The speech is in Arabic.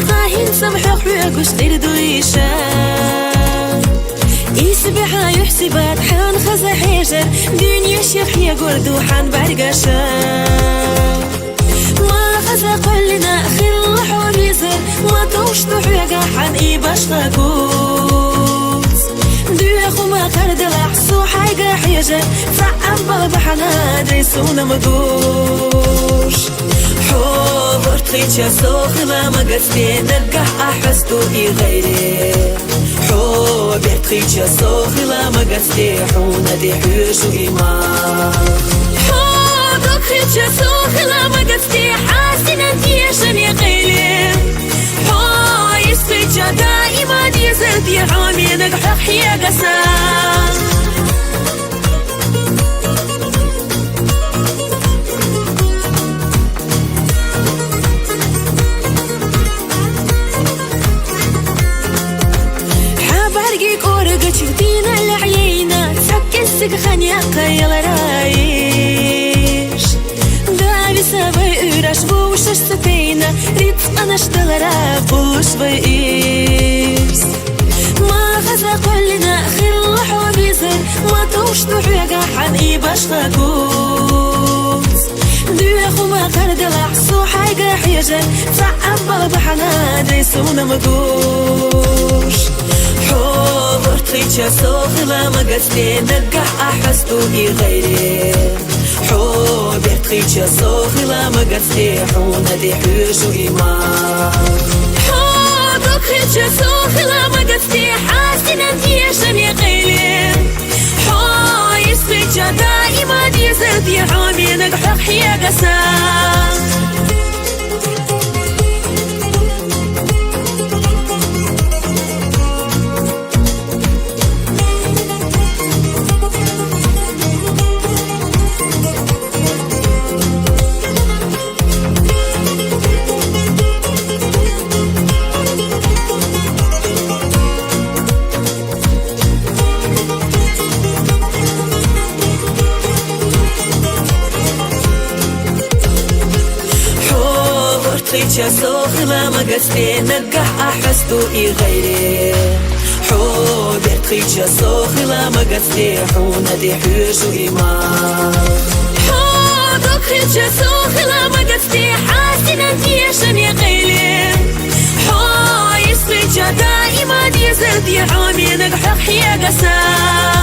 طاهين سمحق حقوش غير دويشة يسبح يحسبات حان خزا حجر دنيا شيخ يا قردو حان برقشة ما خزا قلنا خل حوريزر ما توشتو حقا حان باش تاكوز دوخو ما قرد لحسو حقا حجر صعب بحنا دريسونا مدوش حوبر تخيتشا سوخلا ما قصدي نرقح أحسدو غيري حوبر تخيتشا سوخلا ما قصدي حونا دي حيوشو إيمان حوبر تخيتشا سوخلا ما قصدي حاسنا ديشن يا غيري حو يسخيتشا دائما يزد يا عمي نقحق يا قسام تشوفينا العيينا سكسك خنيا قيل رايش داري سبي راش بوش سفينة ريت أنا اشتغل بوش بيس ما خزا قلنا خل حوبيزر ما توش تحيقا حني باش تاكوز دوخو ما قرد لحسو حيقا حيجر صعب بحنا دريسونا مقوش حوبر تخيتشا سوخلا ما قصدي نرقح أحسدو غيري حوبر تخيتشا سوخلا ما قصدي حونا دي حيوشو إيمان حوبر تخيتشا سوخلا ما قصدي حاسنا ديشن يا غيري حو يسخيتشا دائما يزد يا عمي نقحق يا قسام تخيتشا سوخلا ما قصدي نرقح أحسدو غيري حوبر تخيتشا سوخلا ما قصدي حونا دي حيوشو إيمان حوبر تخيتشا سوخلا ما قصدي حاسنا ديشن يا غيري حو يسخيتشا دائما يزد يا عمي نقحق يا قسام